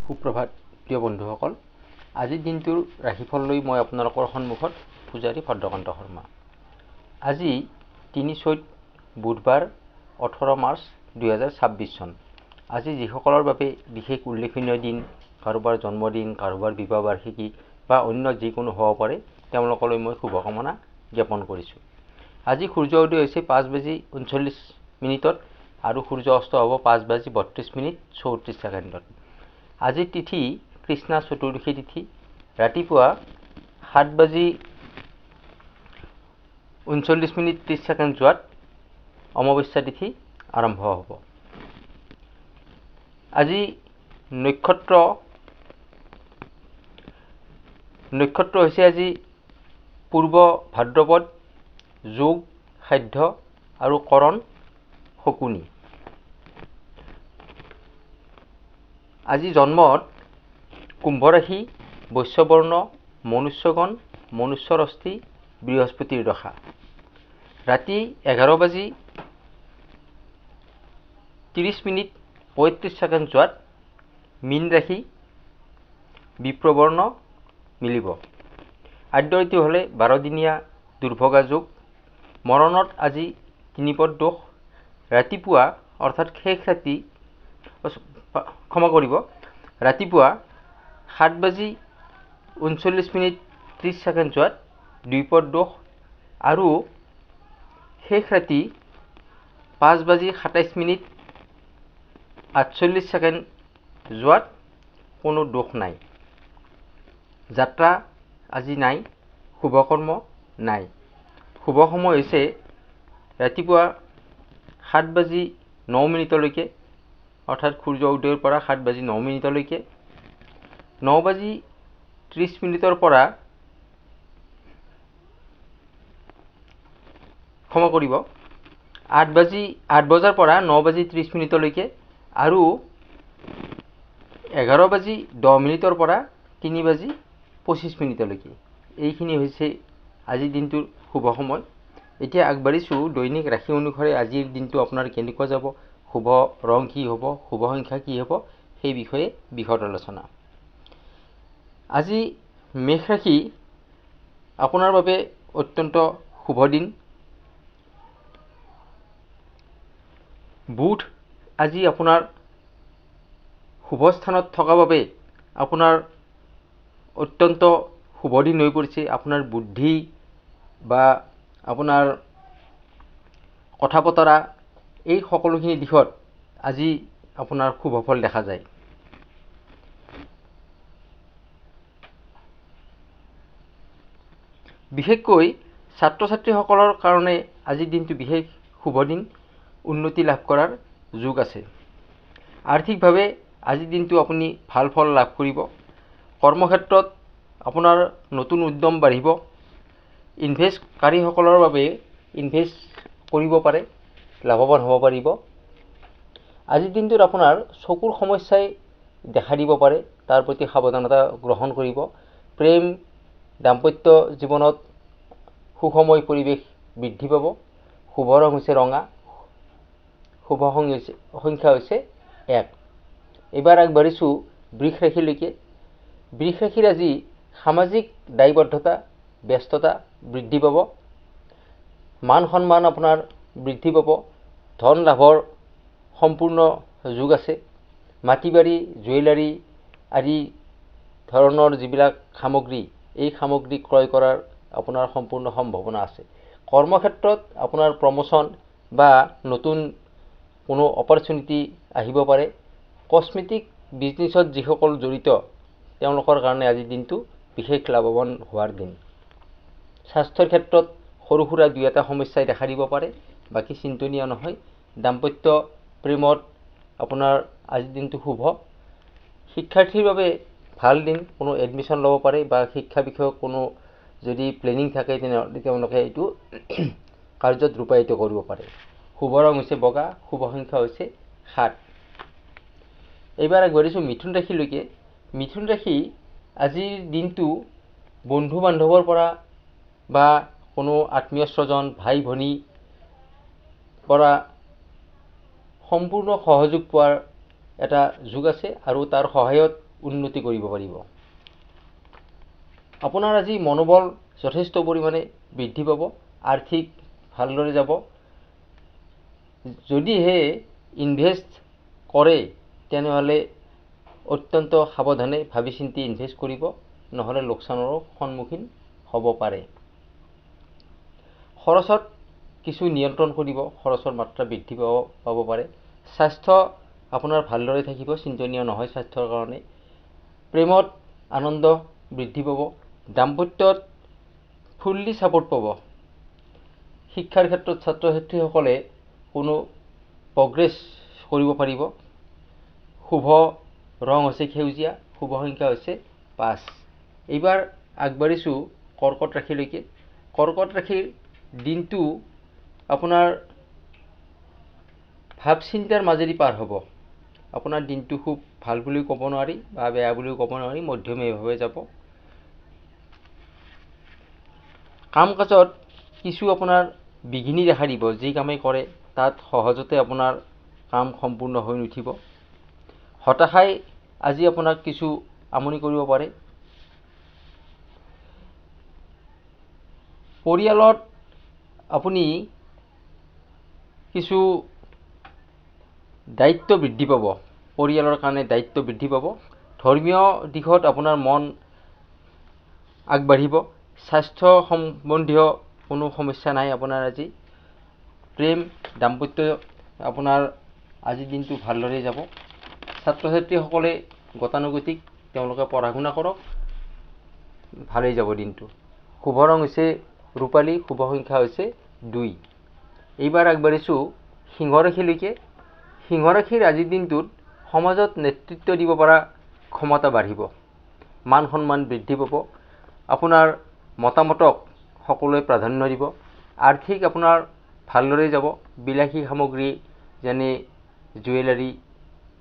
সুপ্ৰভাত প্ৰিয় বন্ধুসকল, আজিৰ দিনটোৰ ৰাশিফল লৈ মই আপোনালোকৰ সন্মুখত পূজাৰী ভদ্ৰকান্ত শৰ্মা। আজি ৩ চৈত বুধবাৰ ১৮ মাৰ্চ ২০২৬ চন। আজি যিসকলৰ বাবে বিশেষ উল্লেখনীয় দিন, কাৰোবাৰ জন্মদিন, কাৰোবাৰ বিবাহ বাৰ্ষিকী বা অন্য যিকোনো হ'ব পাৰে, তেওঁলোকলৈ মই শুভকামনা জ্ঞাপন কৰিছোঁ। আজি সূৰ্য উদয় হৈছে ৫:৩৯ আৰু সূৰ্য অস্ত হ'ব ৫:৩২:৩৪। আজিৰ তিথি কৃষ্ণা চতুৰ্দশী তিথি। ৰাতিপুৱা ৭:৩৯:৩০ যোৱাত অমাৱস্যা তিথি আৰম্ভ হ'ব। আজি নক্ষত্ৰ হৈছে আজি পূৰ্ব ভাদ্ৰপদ, যোগ সাধ্য আৰু কৰণ শকুনি। আজি জন্মত কুম্ভ ৰাশি, বৈশ্যবৰ্ণ, মনুষ্যগণ, মনুষ্যৰষ্টি, বৃহস্পতিৰ দশা। ৰাতি ১১:৩০:৩৫ যোৱাত মীন ৰাশি, বিপ্ৰবৰ্ণ মিলিব। আদ্যঋতু হ'লে ১২দিনীয়া দুৰ্ভগা যোগ। মৰণত আজি ৩পদ দোষ। ৰাতিপুৱা অৰ্থাৎ শেষ ৰাতি ৰাতিপুৱা ৭:৩৯:৩০ যোৱাত ২পদ দোষ আৰু শেষ ৰাতি ৫:২৭:৪৮ যোৱাত কোনো দোষ নাই। যাত্ৰা আজি নাই, শুভকৰ্ম নাই। শুভ সময় হৈছে ৰাতিপুৱা ৭:০৯ অৰ্থাৎ সূৰ্য উদয়ৰ পৰা ৭:০৯ ৯:৩০ পৰা ৮ বজাৰ পৰা ৯:৩০ আৰু ১১:১০ পৰা ৩:২৫ এইখিনি হৈছে আজিৰ দিনটোৰ শুভ সময়। এতিয়া আগবাঢ়িছোঁ দৈনিক ৰাশি অনুসাৰে আজিৰ দিনটো আপোনাৰ কেনেকুৱা যাব, শুভ ৰং কি হ'ব, শুভ সংখ্যা কি হ'ব, সেই বিষয়ে বিশদ আলোচনা। আজি মেষ ৰাশি আপোনাৰ বাবে অত্যন্ত শুভ দিন। বুধ আজি আপোনাৰ শুভ স্থানত থকা বাবে আপোনাৰ অত্যন্ত শুভ দিন হৈ পৰিছে। আপোনাৰ বুদ্ধি বা আপোনাৰ কথা বতৰা এই সকলোখিনি দিশত আজি আপোনাৰ শুভ ফল দেখা যায়। বিশেষকৈ ছাত্ৰ ছাত্ৰীসকলৰ কাৰণে আজিৰ দিনটো বিশেষ শুভ দিন। উন্নতি লাভ কৰাৰ যোগ আছে। আৰ্থিকভাৱে আজিৰ দিনটো আপুনি ভাল ফল লাভ কৰিব। কৰ্মক্ষেত্ৰত আপোনাৰ নতুন উদ্যম বাঢ়িব। ইনভেষ্টকাৰীসকলৰ বাবে ইনভেষ্ট কৰিব পাৰে, লাভৱান হ'ব পাৰিব। আজিৰ দিনটোত আপোনাৰ চকুৰ সমস্যাই দেখা দিব পাৰে, তাৰ প্ৰতি সাৱধানতা গ্ৰহণ কৰিব। প্ৰেম দাম্পত্য জীৱনত সুখময় পৰিৱেশ বৃদ্ধি পাব। শুভ ৰং হৈছে ৰঙা, শুভ সংখ্যা হৈছে ১। এইবাৰ আগবাঢ়িছোঁ বৃষ ৰাশিলৈকে। বৃষ ৰাশিৰ আজি সামাজিক দায়বদ্ধতা, ব্যস্ততা বৃদ্ধি পাব। মান সন্মান আপোনাৰ বৃদ্ধি পাব। ধন লাভৰ সম্পূৰ্ণ যোগ আছে। মাটি বাৰী, জুৱেলাৰী আদি ধৰণৰ যিবিলাক সামগ্ৰী, এই সামগ্ৰী ক্ৰয় কৰাৰ আপোনাৰ সম্পূৰ্ণ সম্ভাৱনা আছে। কৰ্মক্ষেত্ৰত আপোনাৰ প্ৰমোচন বা নতুন কোনো অপৰচুনিটি আহিব পাৰে। কছমেটিক বিজনেছত যিসকল জড়িত তেওঁলোকৰ কাৰণে আজিৰ দিনটো বিশেষ লাভৱান হোৱাৰ দিন। স্বাস্থ্যৰ ক্ষেত্ৰত সৰু সুৰা ২-এটা সমস্যাই দেখা দিব পাৰে, বাকী চিন্তনীয় নহয়। দাম্পত্য প্ৰেমত আপোনাৰ আজিৰ দিনটো শুভ। শিক্ষাৰ্থীৰ বাবে ভাল দিন। কোনো এডমিশ্যন ল'ব পাৰে বা শিক্ষা বিষয়ক কোনো যদি প্লেনিং থাকে তেনেহ'লে তেওঁলোকে এইটো কাৰ্যত ৰূপায়িত কৰিব পাৰে। শুভ ৰং হৈছে বগা, শুভ সংখ্যা হৈছে ৭। এইবাৰ আগবাঢ়িছোঁ মিথুন ৰাশিলৈকে। মিথুন ৰাশি আজিৰ দিনটো বন্ধু বান্ধৱৰ পৰা বা কোনো আত্মীয় স্বজন, ভাই ভনী পৰা সম্পূৰ্ণ সহযোগ পোৱাৰ এটা যোগ আছে আৰু তাৰ সহায়ত উন্নতি কৰিব পাৰিব। আপোনাৰ আজি মনোবল যথেষ্ট পৰিমাণে বৃদ্ধি পাব, আৰ্থিক ভালদৰে যাব। যদিহে ইনভেষ্ট কৰে তেনেহ'লে অত্যন্ত সাৱধানে ভাবি চিন্তি ইনভেষ্ট কৰিব, নহ'লে লোকচানৰো সন্মুখীন হ'ব পাৰে। খৰচত কিছু নিয়ন্ত্ৰণ কৰিব, খৰচৰ মাত্ৰা বৃদ্ধি পাব পাৰে। স্বাস্থ্য আপোনাৰ ভালদৰে থাকিব, চিন্তনীয় নহয় স্বাস্থ্যৰ কাৰণে। প্ৰেমত আনন্দ বৃদ্ধি পাব, দাম্পত্যত ফুল্লি ছাপোৰ্ট পাব। শিক্ষাৰ ক্ষেত্ৰত ছাত্ৰ ছাত্ৰীসকলে কোনো প্ৰগ্ৰেছ কৰিব পাৰিব। শুভ ৰং হৈছে সেউজীয়া, শুভ সংখ্যা হৈছে 5। এইবাৰ আগবাঢ়িছোঁ কৰ্কট ৰাশিলৈকে। কৰ্কট ৰাশিৰ দিনটো আপোনাৰ ভাৱ চিন্তাৰ মাজেদি পাৰ হ'ব। আপোনাৰ দিনটো খুব ভাল বুলিও ক'ব নোৱাৰি বা বেয়া বুলিও ক'ব নোৱাৰি, মধ্যমীয়াভাৱে যাব। কাম কাজত কিছু আপোনাৰ বিঘিনি দেখা দিব। যি কামেই কৰে তাত সহজতে আপোনাৰ কাম সম্পূৰ্ণ হৈ নুঠিব। হতাশাই আজি আপোনাক কিছু আমনি কৰিব পাৰে। পৰিয়ালত আপুনি কিছু দায়িত্ব বৃদ্ধি পাব, পৰিয়ালৰ কাৰণে দায়িত্ব বৃদ্ধি পাব। ধৰ্মীয় দিশত আপোনাৰ মন আগবাঢ়িব। স্বাস্থ্য সম্বন্ধীয় কোনো সমস্যা নাই আপোনাৰ আজি। প্ৰেম দাম্পত্য আপোনাৰ আজিৰ দিনটো ভালদৰে যাব। ছাত্ৰ ছাত্ৰীসকলে গতানুগতিক তেওঁলোকে পঢ়া শুনা কৰক, ভালেই যাব দিনটো। শুভ ৰং হৈছে ৰূপালী, শুভ সংখ্যা হৈছে 2। এইবাৰ আগবাঢ়িছোঁ সিংহ ৰাশিলৈকে। সিংহ ৰাশিৰ আজিৰ দিনটোত সমাজত নেতৃত্ব দিব পৰা ক্ষমতা বাঢ়িব, মান সন্মান বৃদ্ধি পাব। আপোনাৰ মতামতক সকলোৱে প্ৰাধান্য দিব। আৰ্থিক আপোনাৰ ভালদৰে যাব। বিলাসী সামগ্ৰী যেনে জুৱেলাৰী,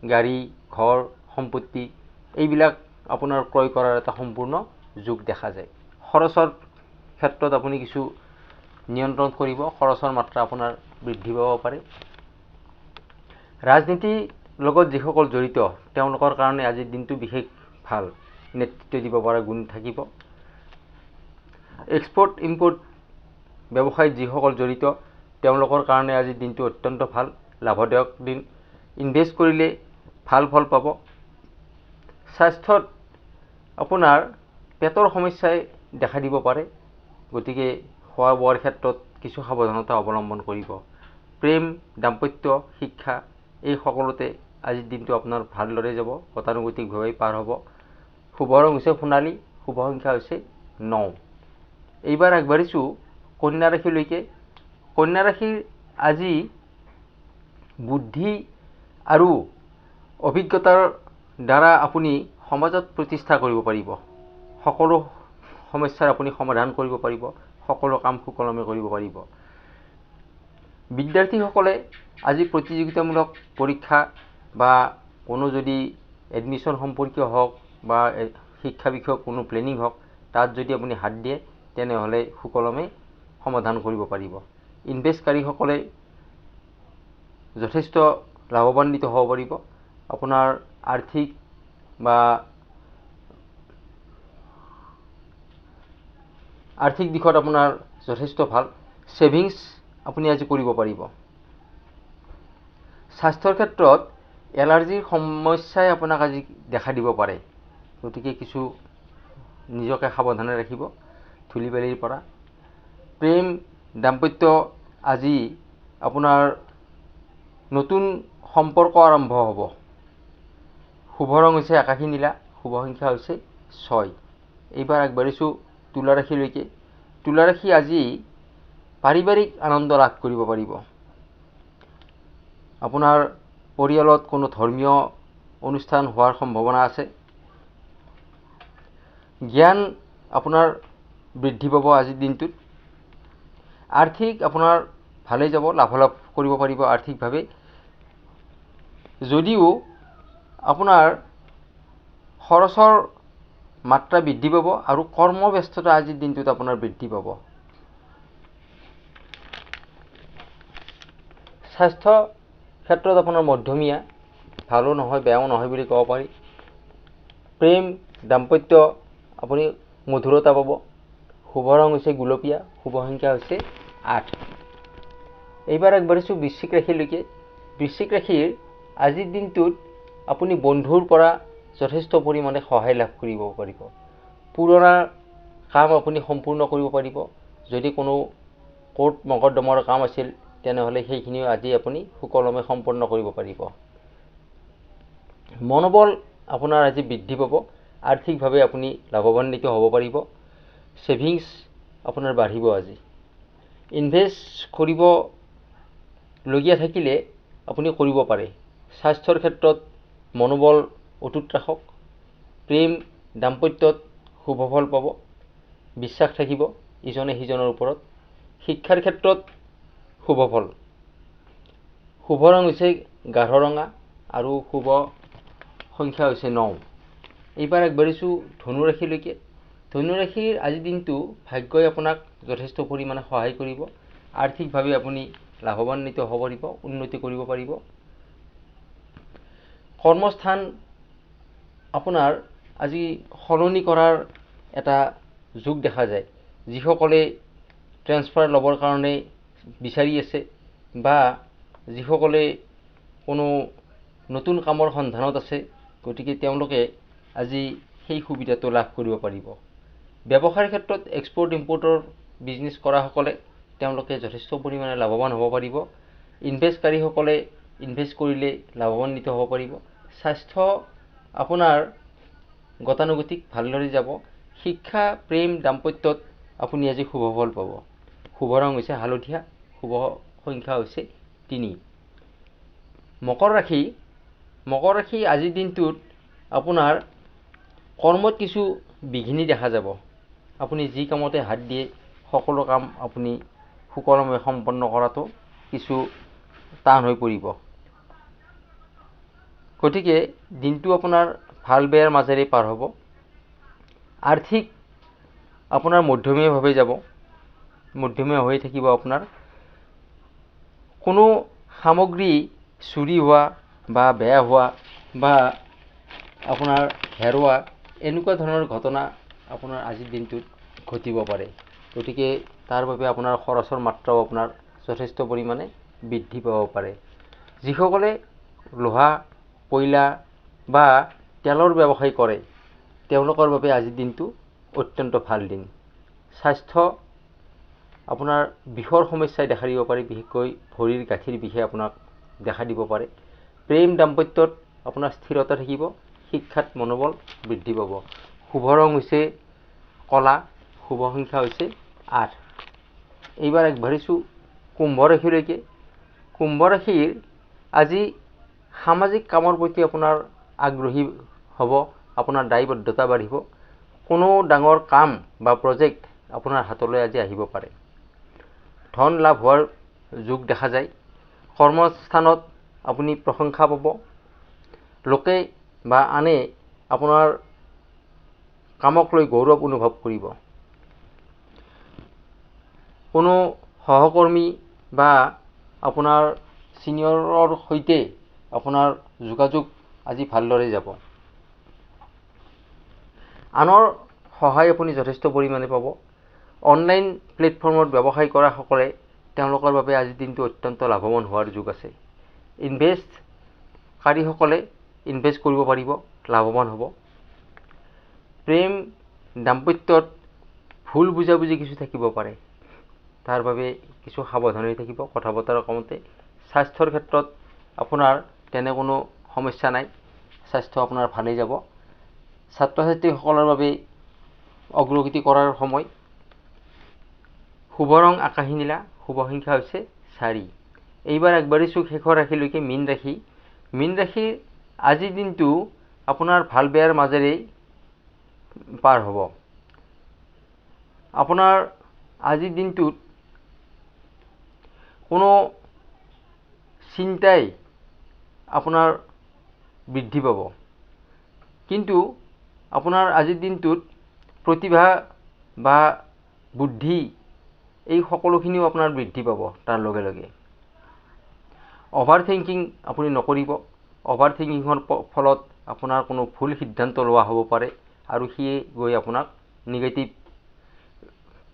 গাড়ী, ঘৰ, সম্পত্তি এইবিলাক আপোনাৰ ক্ৰয় কৰাৰ এটা সম্পূৰ্ণ যোগ দেখা যায়। খৰচৰ ক্ষেত্ৰত আপুনি কিছু নিয়ন্ত্ৰণ কৰিব, খৰচৰ মাত্ৰা আপোনাৰ বৃদ্ধি পাব পাৰে। ৰাজনীতিৰ লগত যিসকল জড়িত তেওঁলোকৰ কাৰণে আজিৰ দিনটো বিশেষ ভাল, নেতৃত্ব দিব পৰা গুণ থাকিব। এক্সপৰ্ট ইম্পৰ্ট ব্যৱসায়ত যিসকল জড়িত তেওঁলোকৰ কাৰণে আজিৰ দিনটো অত্যন্ত ভাল, লাভদায়ক দিন। ইনভেষ্ট কৰিলে ভাল ফল পাব। স্বাস্থ্যত আপোনাৰ পেটৰ সমস্যাই দেখা দিব পাৰে, গতিকে খোৱা বোৱাৰ ক্ষেত্ৰত কিছু সাৱধানতা অৱলম্বন কৰিব। প্ৰেম দাম্পত্য শিক্ষা এই সকলোতে আজিৰ দিনটো আপোনাৰ ভালদৰে যাব, গতানুগতিকভাৱে পাৰ হ'ব। শুভ ৰং হৈছে সোণালী, শুভ সংখ্যা হৈছে 9। এইবাৰ আগবাঢ়িছোঁ কন্যা ৰাশিলৈকে। কন্যা ৰাশিৰ আজি বুদ্ধি আৰু অভিজ্ঞতাৰ দ্বাৰা আপুনি সমাজত প্ৰতিষ্ঠা কৰিব পাৰিব। সকলো সমস্যাৰ আপুনি সমাধান কৰিব পাৰিব, সকলো কাম সুকলমে কৰিব পাৰিব। বিদ্যাৰ্থীসকলে আজি প্ৰতিযোগিতামূলক পৰীক্ষা বা কোনো যদি এডমিশ্যন সম্পৰ্কীয় হওক বা শিক্ষা বিষয়ক কোনো প্লেনিং হওক, তাত যদি আপুনি হাত দিয়ে তেনেহ'লে সুকলমে সমাধান কৰিব পাৰিব। ইনভেষ্টকাৰীসকলে যথেষ্ট লাভৱান্বিত হ'ব পাৰিব। আপোনাৰ আৰ্থিক দিশত আপোনাৰ যথেষ্ট ভাল। ছেভিংছ আপুনি আজি কৰিব পাৰিব। স্বাস্থ্যৰ ক্ষেত্ৰত এলাৰ্জিৰ সমস্যাই আপোনাক আজি দেখা দিব পাৰে, গতিকে কিছু নিজকে সাৱধানে ৰাখিব ধূলি বালিৰ পৰা। প্ৰেম দাম্পত্য আজি আপোনাৰ নতুন সম্পৰ্ক আৰম্ভ হ'ব। শুভ ৰং হৈছে আকাশী নীলা, শুভ সংখ্যা হৈছে 6। এইবাৰ আগবাঢ়িছোঁ তুলা ৰাশিলৈকে। তুলা ৰাশি আজি পাৰিবাৰিক আনন্দ লাভ কৰিব পাৰিব। আপোনাৰ পৰিয়ালত কোনো ধৰ্মীয় অনুষ্ঠান হোৱাৰ সম্ভাৱনা আছে। জ্ঞান আপোনাৰ বৃদ্ধি পাব আজিৰ দিনটোত। আৰ্থিক আপোনাৰ ভালেই যাব, লাভালাভ কৰিব পাৰিব আৰ্থিকভাৱে। যদিও আপোনাৰ খৰচৰ মাত্ৰা বৃদ্ধি পাব আৰু কৰ্মব্যস্ততা আজিৰ দিনটোত আপোনাৰ বৃদ্ধি পাব। স্বাস্থ্য ক্ষেত্ৰত আপোনাৰ মধ্যমীয়া, ভালো নহয় বেয়াও নহয় বুলি ক'ব পাৰি। প্ৰেম দাম্পত্য আপুনি মধুৰতা পাব। শুভ ৰং হৈছে গুলপীয়া, শুভ সংখ্যা হৈছে 8। এইবাৰ আগবাঢ়িছোঁ বৃশ্চিক ৰাশিলৈকে। বৃশ্চিক ৰাশিৰ আজিৰ দিনটোত আপুনি বন্ধুৰ পৰা যথেষ্ট পৰিমাণে সহায় লাভ কৰিব পাৰিব। পুৰণা কাম আপুনি সম্পূৰ্ণ কৰিব পাৰিব। যদি কোনো কোৰ্ট মকদ্দমাৰ কাম আছিল তেনেহ'লে সেইখিনিও আজি আপুনি সুকলমে সম্পন্ন কৰিব পাৰিব। মনোবল আপোনাৰ আজি বৃদ্ধি পাব। আৰ্থিকভাৱে আপুনি লাভৱান্বিত হ'ব পাৰিব। ছেভিংছ আপোনাৰ বাঢ়িব আজি। ইনভেষ্ট কৰিবলগীয়া থাকিলে আপুনি কৰিব পাৰে। স্বাস্থ্যৰ ক্ষেত্ৰত মনোবল অটুট ৰাখক। প্ৰেম দাম্পত্যত শুভ ফল পাব। বিশ্বাস থাকিব ইজনে সিজনৰ ওপৰত। শিক্ষাৰ ক্ষেত্ৰত শুভ ফল। শুভ ৰং হৈছে গাঢ় ৰঙা আৰু শুভ সংখ্যা হৈছে 9। এইবাৰ আগবাঢ়িছোঁ ধনুৰাশিলৈকে। ধনুৰাশিৰ আজিৰ দিনটো ভাগ্যই আপোনাক যথেষ্ট পৰিমাণে সহায় কৰিব। আৰ্থিকভাৱে আপুনি লাভৱান্বিত হ'ব পাৰিব, উন্নতি কৰিব পাৰিব। কৰ্মস্থান আপোনাৰ আজি সলনি কৰাৰ এটা যোগ দেখা যায়। যিসকলে ট্ৰেন্সফাৰ ল'বৰ কাৰণে বিচাৰি আছে বা যিসকলে কোনো নতুন কামৰ সন্ধানত আছে, গতিকে তেওঁলোকে আজি সেই সুবিধাটো লাভ কৰিব পাৰিব। ব্যৱসায়ৰ ক্ষেত্ৰত এক্সপৰ্ট ইম্পৰ্টৰ বিজনেছ কৰাসকলে তেওঁলোকে যথেষ্ট পৰিমাণে লাভৱান হ'ব পাৰিব। ইনভেষ্টকাৰীসকলে ইনভেষ্ট কৰিলে লাভৱান্বিত হ'ব পাৰিব। স্বাস্থ্য আপোনাৰ গতানুগতিক ভালদৰে যাব। শিক্ষা প্ৰেম দাম্পত্যত আপুনি আজি শুভ ফল পাব। শুভ ৰং হৈছে হালধীয়া, শুভ সংখ্যা হৈছে 3। মকৰ ৰাশি। মকৰ ৰাশি আজিৰ দিনটোত আপোনাৰ কৰ্মত কিছু বিঘিনি দেখা যাব। আপুনি যি কামতে হাত দিয়ে সকলো কাম আপুনি সুকলমে সম্পন্ন কৰাটো কিছু টান হৈ পৰিব। গতিকে দিনটো আপোনাৰ ভাল বেয়াৰ মাজেৰে পাৰ হ'ব। আৰ্থিক আপোনাৰ মধ্যমীয়াভাৱে যাব, মধ্যমীয়া হৈ থাকিব আপোনাৰ। কোনো সামগ্ৰী চুৰি হোৱা বা বেয়া হোৱা বা আপোনাৰ হেৰুৱা এনেকুৱা ধৰণৰ ঘটনা আপোনাৰ আজিৰ দিনটোত ঘটিব পাৰে। গতিকে তাৰ বাবে আপোনাৰ খৰচৰ মাত্ৰাও আপোনাৰ যথেষ্ট পৰিমাণে বৃদ্ধি পাব পাৰে। যিসকলে লোহা কয়লা বা তেলৰ ব্যৱসায় কৰে তেওঁলোকৰ বাবে আজিৰ দিনটো অত্যন্ত ভাল দিন। স্বাস্থ্য আপোনাৰ বিষৰ সমস্যাই দেখা দিব পাৰে, বিশেষকৈ ভৰিৰ গাঁঠিৰ বিষে আপোনাক দেখা দিব পাৰে। প্ৰেম দাম্পত্যত আপোনাৰ স্থিৰতা থাকিব। শিক্ষাত মনোবল বৃদ্ধি পাব। শুভ ৰং হৈছে কলা, শুভ সংখ্যা হৈছে 8। এইবাৰ আগবাঢ়িছোঁ কুম্ভ ৰাশিলৈকে। কুম্ভ ৰাশিৰ আজি সামাজিক কামৰ প্ৰতি আপোনাৰ আগ্ৰহী হ'ব, আপোনাৰ দায়বদ্ধতা বাঢ়িব। কোনো ডাঙৰ কাম বা প্ৰজেক্ট আপোনাৰ হাতলৈ আজি আহিব পাৰে। ধন লাভ হোৱাৰ যোগ দেখা যায়। কৰ্মস্থানত আপুনি প্ৰশংসা পাব। লোকে বা আনে আপোনাৰ কামক লৈ গৌৰৱ অনুভৱ কৰিব। কোনো সহকৰ্মী বা আপোনাৰ ছিনিয়ৰৰ সৈতে আপোনাৰ যোগাযোগ আজি ভালদৰে যাব। আনৰ সহায় আপুনি যথেষ্ট পৰিমাণে পাব। অনলাইন প্লেটফৰ্মত ব্যৱসায় কৰাসকলে তেওঁলোকৰ বাবে আজিৰ দিনটো অত্যন্ত লাভৱান হোৱাৰ যোগ আছে। ইনভেষ্টকাৰীসকলে ইনভেষ্ট কৰিব পাৰিব, লাভৱান হ'ব। প্ৰেম দাম্পত্যত ভুল বুজাবুজি কিছু থাকিব পাৰে, তাৰ বাবে কিছু সাৱধান হৈ থাকিব কথা বতৰা কওঁতে। স্বাস্থ্যৰ ক্ষেত্ৰত আপোনাৰ তেনে কোনো সমস্যা নাই, স্বাস্থ্য আপোনাৰ ভালেই যাব। ছাত্ৰ ছাত্ৰীসকলৰ বাবে অগ্ৰগতি কৰাৰ সময়। শুভ ৰং আকাশী নীলা, শুভ সংখ্যা হৈছে 4। এইবাৰ আগবাঢ়িছোঁ শেষৰ ৰাশিলৈকে মীন ৰাশি। মীন ৰাশিৰ আজিৰ দিনটো আপোনাৰ ভাল বেয়াৰ মাজেৰে পাৰ হ'ব। আপোনাৰ আজিৰ দিনটোত কোনো চিন্তাই আপোনাৰ বৃদ্ধি পাব, কিন্তু আপোনাৰ আজিৰ দিনটোত প্ৰতিভা বা বুদ্ধি এই সকলোখিনিও আপোনাৰ বৃদ্ধি পাব। তাৰ লগে লগে অভাৰ থিংকিং আপুনি নকৰিব। অভাৰ থিংকিঙৰ ফলত আপোনাৰ কোনো ভুল সিদ্ধান্ত লোৱা হ'ব পাৰে আৰু সিয়ে গৈ আপোনাক নিগেটিভ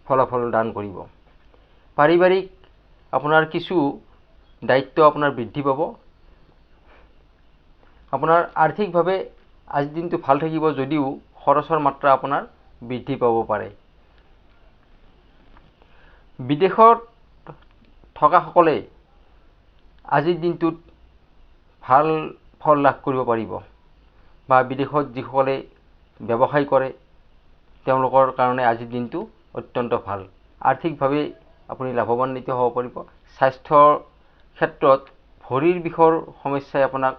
ফলাফল দান কৰিব। পাৰিবাৰিক আপোনাৰ কিছু দায়িত্ব আপোনাৰ বৃদ্ধি পাব। আপোনাৰ আৰ্থিকভাৱে আজিৰ দিনটো ভাল থাকিব যদিও খৰচৰ মাত্ৰা আপোনাৰ বৃদ্ধি পাব পাৰে। বিদেশত থকাসকলে আজিৰ দিনটোত ভাল ফল লাভ কৰিব পাৰিব বা বিদেশত যিসকলে ব্যৱসায় কৰে তেওঁলোকৰ কাৰণে আজিৰ দিনটো অত্যন্ত ভাল। আৰ্থিকভাৱে আপুনি লাভৱান্বিত হ'ব পাৰিব। স্বাস্থ্যৰ ক্ষেত্ৰত ভৰিৰ বিষৰ সমস্যাই আপোনাক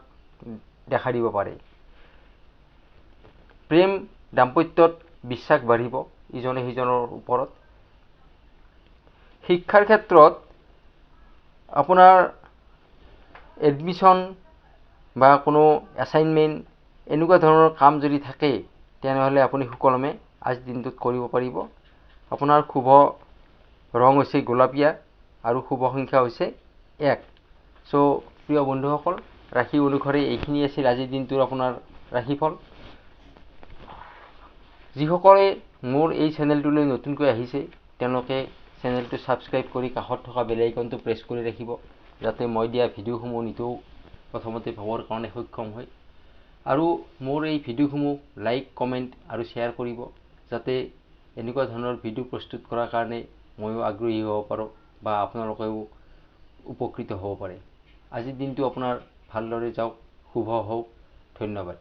দেখা দিব পাৰে। প্ৰেম দাম্পত্যত বিশ্বাস বাঢ়িব ইজনে সিজনৰ ওপৰত। শিক্ষাৰ ক্ষেত্ৰত আপোনাৰ এডমিশ্যন বা কোনো এছাইনমেণ্ট এনেকুৱা ধৰণৰ কাম যদি থাকে তেনেহ'লে আপুনি সুকলমে আজিৰ দিনটোত কৰিব পাৰিব। আপোনাৰ শুভ ৰং হৈছে গোলপীয়া আৰু শুভ সংখ্যা হৈছে 1। প্ৰিয় বন্ধুসকল, ৰাশি অনুসাৰে এইখিনি আছিল আজিৰ দিনটোৰ আপোনাৰ ৰাশিফল। যিসকলে মোৰ এই চেনেলটোলৈ নতুনকৈ আহিছে তেওঁলোকে চেনেলটো ছাবস্ক্ৰাইব কৰি কাষত থকা বেল আইকনটো প্ৰেছ কৰি ৰাখিব, যাতে মই দিয়া ভিডিঅ'সমূহ নিতৌ প্ৰথমতে পাবৰ কাৰণে সক্ষম হয়। আৰু মোৰ এই ভিডিঅ'সমূহ লাইক, কমেণ্ট আৰু শ্বেয়াৰ কৰিব, যাতে এনেকুৱা ধৰণৰ ভিডিঅ' প্ৰস্তুত কৰাৰ কাৰণে ময়ো আগ্ৰহী হ'ব পাৰোঁ বা আপোনালোকেও উপকৃত হ'ব পাৰে। আজিৰ দিনটো আপোনাৰ ভালদৰে যাওক, শুভ হওক। ধন্যবাদ।